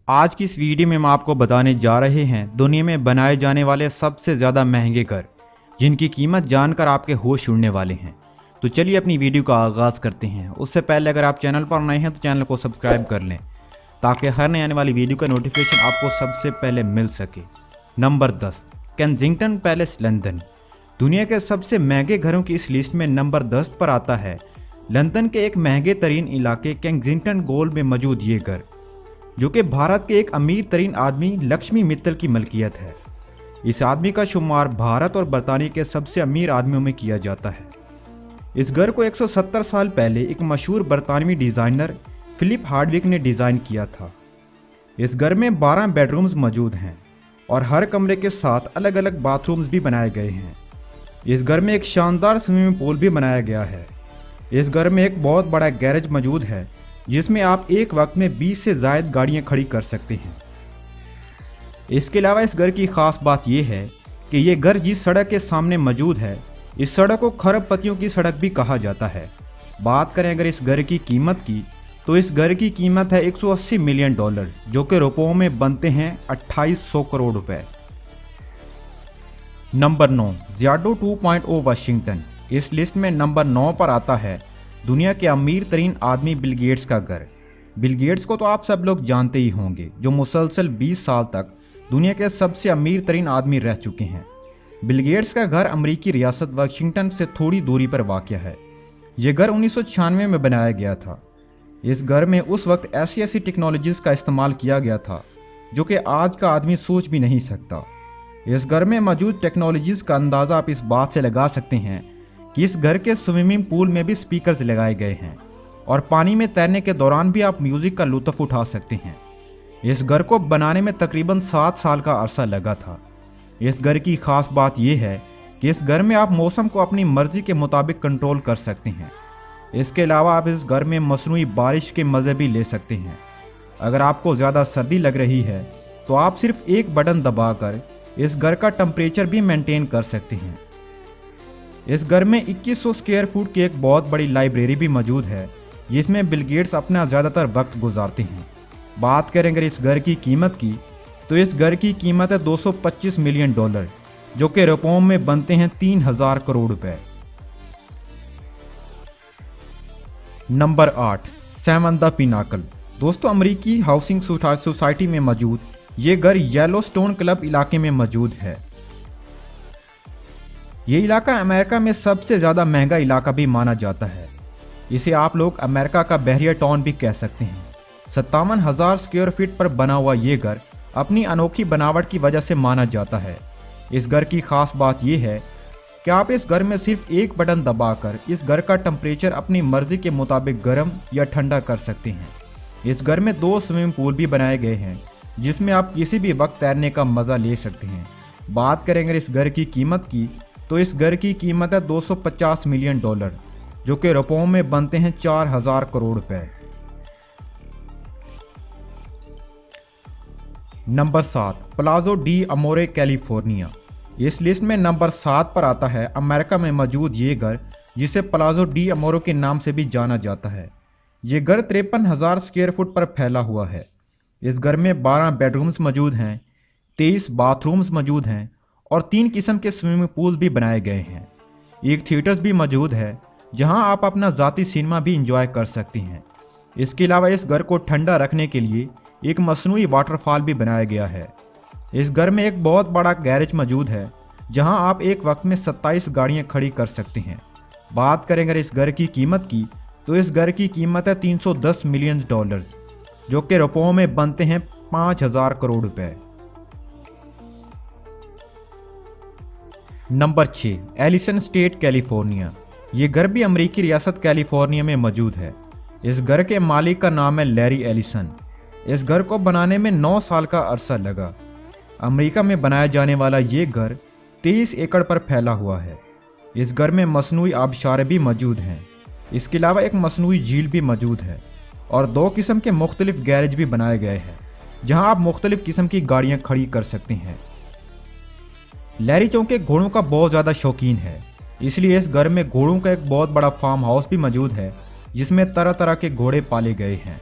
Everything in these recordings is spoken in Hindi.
आज की इस वीडियो में हम आपको बताने जा रहे हैं दुनिया में बनाए जाने वाले सबसे ज़्यादा महंगे घर, जिनकी कीमत जानकर आपके होश उड़ने वाले हैं। तो चलिए अपनी वीडियो का आगाज़ करते हैं। उससे पहले अगर आप चैनल पर नए हैं तो चैनल को सब्सक्राइब कर लें ताकि हर नई आने वाली वीडियो का नोटिफिकेशन आपको सबसे पहले मिल सके। Number 10, Kensington palace, London. दुनिया के सबसे महंगे घरों की इस लिस्ट में नंबर 10 पर आता है लंदन के एक महंगे तरीन इलाके केंसिंगटन गोल में मौजूद ये घर, जो कि भारत के एक अमीर तरीन आदमी लक्ष्मी मित्तल की मलकियत है। इस आदमी का शुमार भारत और बरतानिया के सबसे अमीर आदमियों में किया जाता है। इस घर को 170 साल पहले एक मशहूर बरतानवी डिज़ाइनर फिलिप हार्डविक ने डिज़ाइन किया था। इस घर में 12 बेडरूम्स मौजूद हैं और हर कमरे के साथ अलग अलग बाथरूम्स भी बनाए गए हैं। इस घर में एक शानदार स्विमिंग पूल भी बनाया गया है। इस घर में एक बहुत बड़ा गैरेज मौजूद है जिसमें आप एक वक्त में 20 से ज़ायद गाड़ियां खड़ी कर सकते हैं। इसके अलावा इस घर की खास बात यह है कि यह घर जिस सड़क के सामने मौजूद है, इस सड़क को खरबपतियों की सड़क भी कहा जाता है। बात करें अगर इस घर की कीमत की, तो इस घर की कीमत है $180 मिलियन, जो कि रुपयों में बनते हैं 2800 करोड़ रुपए। Number 9, ज़ियाडो 2.0, Washington. इस लिस्ट में नंबर 9 पर आता है दुनिया के अमीर तरीन आदमी बिल गेट्स का घर। बिल गेट्स को तो आप सब लोग जानते ही होंगे, जो मुसलसल 20 साल तक दुनिया के सबसे अमीर तरीन आदमी रह चुके हैं। बिल गेट्स का घर अमेरिकी रियासत वाशिंगटन से थोड़ी दूरी पर वाक़या है। यह घर 1996 में बनाया गया था। इस घर में उस वक्त ऐसी ऐसी टेक्नोलॉजीज़ का इस्तेमाल किया गया था जो कि आज का आदमी सोच भी नहीं सकता। इस घर में मौजूद टेक्नोलॉजीज़ का अंदाज़ा आप इस बात से लगा सकते हैं कि इस घर के स्विमिंग पूल में भी स्पीकर्स लगाए गए हैं और पानी में तैरने के दौरान भी आप म्यूज़िक का लुत्फ़ उठा सकते हैं। इस घर को बनाने में तकरीबन 7 साल का अरसा लगा था। इस घर की खास बात यह है कि इस घर में आप मौसम को अपनी मर्जी के मुताबिक कंट्रोल कर सकते हैं। इसके अलावा आप इस घर में मसनूई बारिश के मज़े भी ले सकते हैं। अगर आपको ज़्यादा सर्दी लग रही है तो आप सिर्फ एक बटन दबाकर इस घर का टेम्परेचर भी मेंटेन कर सकते हैं। इस घर में 2100 स्क्वायर फुट की एक बहुत बड़ी लाइब्रेरी भी मौजूद है जिसमें बिल गेट्स अपना ज़्यादातर वक्त गुजारते हैं। बात करें अगर इस घर की कीमत की, तो इस घर की कीमत है $225 मिलियन, जो कि रुपयों में बनते हैं 3000 करोड़ रुपए। Number 8, 7 the Pinnacle. दोस्तों, अमेरिकी हाउसिंग सोसाइटी में मौजूद ये घर येलोस्टोन क्लब इलाके में मौजूद है। ये इलाका अमेरिका में सबसे ज़्यादा महंगा इलाका भी माना जाता है। इसे आप लोग अमेरिका का बहरिया टाउन भी कह सकते हैं। 57,000 स्क्वायर फीट पर बना हुआ ये घर अपनी अनोखी बनावट की वजह से माना जाता है। इस घर की खास बात यह है कि आप इस घर में सिर्फ एक बटन दबाकर इस घर का टेम्परेचर अपनी मर्जी के मुताबिक गर्म या ठंडा कर सकते हैं। इस घर में 2 स्विमिंग पूल भी बनाए गए हैं जिसमें आप किसी भी वक्त तैरने का मज़ा ले सकते हैं। बात करें अगर इस घर की कीमत की, तो इस घर की कीमत है $250 मिलियन, जो कि रुपयों में बनते हैं 4000 करोड़ रुपए। Number 7, Palazzo di Amore, California. इस लिस्ट में नंबर 7 पर आता है अमेरिका में मौजूद ये घर, जिसे प्लाज़ो डी अमोरे के नाम से भी जाना जाता है। ये घर 53,000 स्क्वायर फुट पर फैला हुआ है। इस घर में 12 बेडरूम्स मौजूद हैं, 23 बाथरूम्स मौजूद हैं और 3 किस्म के स्विमिंग पूल भी बनाए गए हैं। एक थिएटर्स भी मौजूद है जहां आप अपना ज़ाती सिनेमा भी इंजॉय कर सकते हैं। इसके अलावा इस घर को ठंडा रखने के लिए एक मसनूई वाटरफॉल भी बनाया गया है। इस घर में एक बहुत बड़ा गैरेज मौजूद है जहां आप एक वक्त में 27 गाड़ियां खड़ी कर सकते हैं। बात करें अगर इस घर की कीमत की, तो इस घर की कीमत है $310 मिलियन, जो कि रुपयों में बनते हैं 5000 करोड़ रुपए। Number 6, Ellison state, California. ये घर भी अमेरिकी रियासत कैलिफोर्निया में मौजूद है। इस घर के मालिक का नाम है लैरी एलिसन। इस घर को बनाने में 9 साल का अरसा लगा। अमेरिका में बनाया जाने वाला ये घर 23 एकड़ पर फैला हुआ है। इस घर में मसनूई आबशारें भी मौजूद हैं। इसके अलावा एक मसनूई झील भी मौजूद है और 2 किस्म के मुख्तलिफ गैरेज भी बनाए गए हैं जहां आप मुख्तलिफ किस्म की गाड़ियां खड़ी कर सकते हैं। लैरी चूंकि घोड़ों का बहुत ज़्यादा शौकीन है, इसलिए इस घर में घोड़ों का एक बहुत बड़ा फार्म हाउस भी मौजूद है जिसमें तरह तरह के घोड़े पाले गए हैं।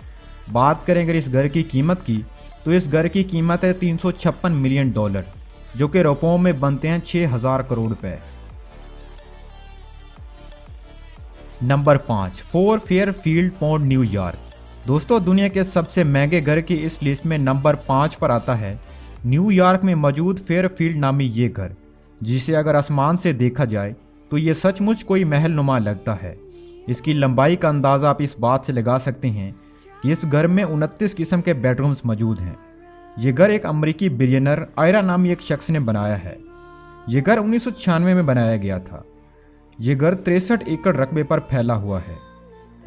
बात करें अगर इस घर की कीमत की, तो इस घर की कीमत है 356 मिलियन डॉलर, जो कि रुपयों में बनते हैं 6000 करोड़ रुपए। Number 5, four Fairfield pond, New York. दोस्तों, दुनिया के सबसे महंगे घर की इस लिस्ट में नंबर 5 पर आता है न्यूयॉर्क में मौजूद फेयरफील्ड नामी ये घर, जिसे अगर आसमान से देखा जाए तो ये सचमुच कोई महल नुमा लगता है। इसकी लंबाई का अंदाज़ा आप इस बात से लगा सकते हैं कि इस घर में 29 किस्म के बेडरूम्स मौजूद हैं। ये घर एक अमरीकी बिलियनर आयरा नामी एक शख्स ने बनाया है। ये घर 1996 में बनाया गया था। ये घर 63 एकड़ रकबे पर फैला हुआ है।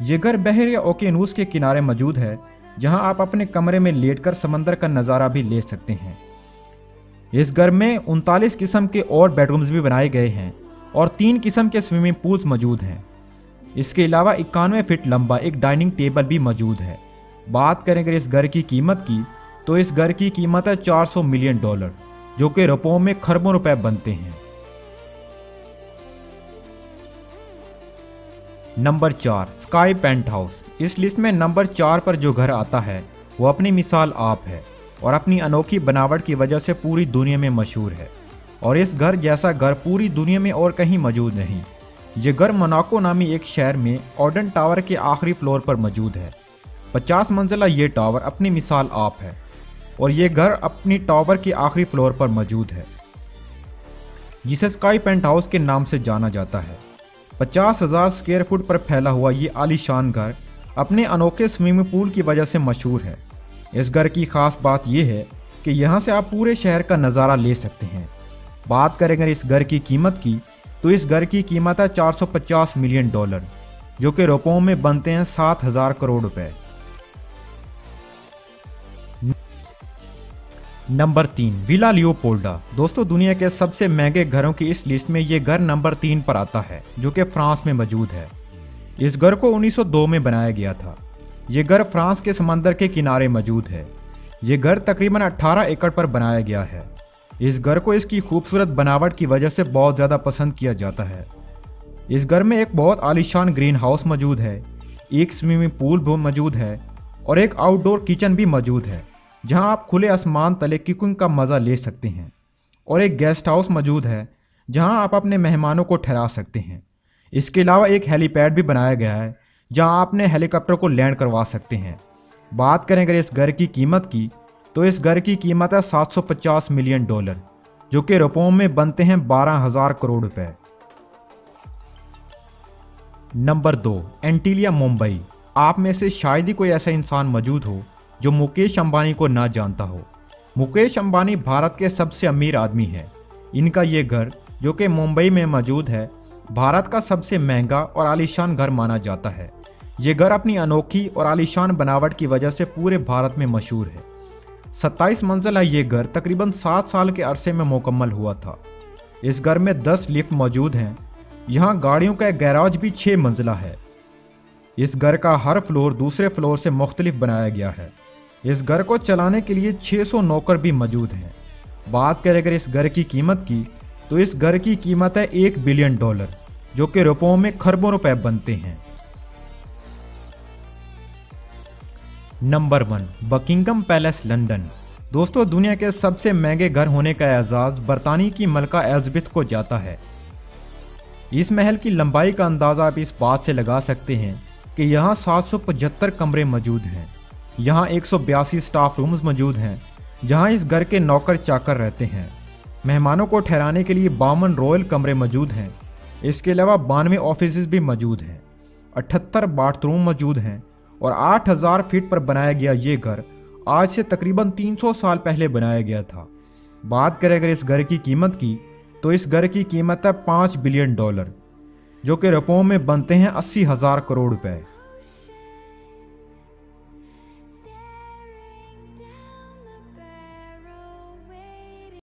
ये घर बहर या ओकेनूस के किनारे मौजूद है, जहां आप अपने कमरे में लेटकर समंदर का नज़ारा भी ले सकते हैं। इस घर में 39 किस्म के और बेडरूम्स भी बनाए गए हैं और 3 किस्म के स्विमिंग पूल्स मौजूद हैं। इसके अलावा 91 फीट लंबा एक डाइनिंग टेबल भी मौजूद है। बात करें अगर इस घर की कीमत की, तो इस घर की कीमत है 400 मिलियन डॉलर, जो कि रुपयों में खरबों रुपए बनते हैं। Number 4, sky penthouse. इस लिस्ट में नंबर 4 पर जो घर आता है वो अपनी मिसाल आप है और अपनी अनोखी बनावट की वजह से पूरी दुनिया में मशहूर है। और इस घर जैसा घर पूरी दुनिया में और कहीं मौजूद नहीं। ये घर मोनाको नामी एक शहर में ऑर्डन टावर के आखिरी फ्लोर पर मौजूद है। 50 मंजिला ये टावर अपनी मिसाल आप है और ये घर अपनी टावर के आखिरी फ्लोर पर मौजूद है, जिसे स्काई पेंट हाउस के नाम से जाना जाता है। 50,000 स्क्वायर फुट पर फैला हुआ ये आलीशान घर अपने अनोखे स्विमिंग पूल की वजह से मशहूर है। इस घर की खास बात यह है कि यहाँ से आप पूरे शहर का नज़ारा ले सकते हैं। बात करें अगर इस घर की कीमत की, तो इस घर की कीमत है 450 मिलियन डॉलर, जो कि रुपयों में बनते हैं 7000 करोड़ रुपए। Number 3, Villa Leopolda. दोस्तों, दुनिया के सबसे महंगे घरों की इस लिस्ट में ये घर नंबर 3 पर आता है, जो कि फ्रांस में मौजूद है। इस घर को 1902 में बनाया गया था। ये घर फ्रांस के समंदर के किनारे मौजूद है। ये घर तकरीबन 18 एकड़ पर बनाया गया है। इस घर को इसकी खूबसूरत बनावट की वजह से बहुत ज़्यादा पसंद किया जाता है। इस घर में एक बहुत आलीशान ग्रीन हाउस मौजूद है, एक स्विमिंग पूल भी मौजूद है और एक आउटडोर किचन भी मौजूद है, जहां आप खुले आसमान तले कुकिंग का मज़ा ले सकते हैं। और एक गेस्ट हाउस मौजूद है, जहां आप अपने मेहमानों को ठहरा सकते हैं। इसके अलावा एक हेलीपैड भी बनाया गया है, जहां आप अपने हेलीकॉप्टर को लैंड करवा सकते हैं। बात करें अगर इस घर की कीमत की, तो इस घर की कीमत है 750 मिलियन डॉलर, जो कि रुपयों में बनते हैं 12,000 करोड़ रुपए। नंबर 2, एंटीलिया, मुंबई। आप में से शायद ही कोई ऐसा इंसान मौजूद हो जो मुकेश अंबानी को ना जानता हो। मुकेश अंबानी भारत के सबसे अमीर आदमी हैं। इनका ये घर, जो कि मुंबई में मौजूद है, भारत का सबसे महंगा और आलीशान घर माना जाता है। ये घर अपनी अनोखी और आलीशान बनावट की वजह से पूरे भारत में मशहूर है। 27 मंजिला ये घर तकरीबन 7 साल के अरसे में मुकम्मल हुआ था। इस घर में 10 लिफ्ट मौजूद हैं। यहाँ गाड़ियों का एक गैराज भी 6 मंजिला है। इस घर का हर फ्लोर दूसरे फ्लोर से मुख्तलिफ बनाया गया है। इस घर को चलाने के लिए 600 नौकर भी मौजूद हैं। बात करें अगर इस घर की कीमत की, तो इस घर की कीमत है 1 बिलियन डॉलर, जो कि रुपयों में खरबों रुपए बनते हैं। Number 1, Buckingham palace, London. दोस्तों, दुनिया के सबसे महंगे घर होने का एजाज़ बरतानी की मलका एलिज़ाबेथ को जाता है। इस महल की लंबाई का अंदाज़ा आप इस बात से लगा सकते हैं कि यहाँ 775 कमरे मौजूद हैं। यहाँ 182 स्टाफ रूम्स मौजूद हैं, जहाँ इस घर के नौकर चाकर रहते हैं। मेहमानों को ठहराने के लिए 52 रॉयल कमरे मौजूद हैं। इसके अलावा 92 ऑफिस भी मौजूद हैं, 78 बाथरूम मौजूद हैं और 8000 फीट पर बनाया गया ये घर आज से तकरीबन 300 साल पहले बनाया गया था। बात करें अगर इस घर की कीमत की, तो इस घर की कीमत है 5 बिलियन डॉलर, जो कि रुपयों में बनते हैं 80,000 करोड़ रुपए।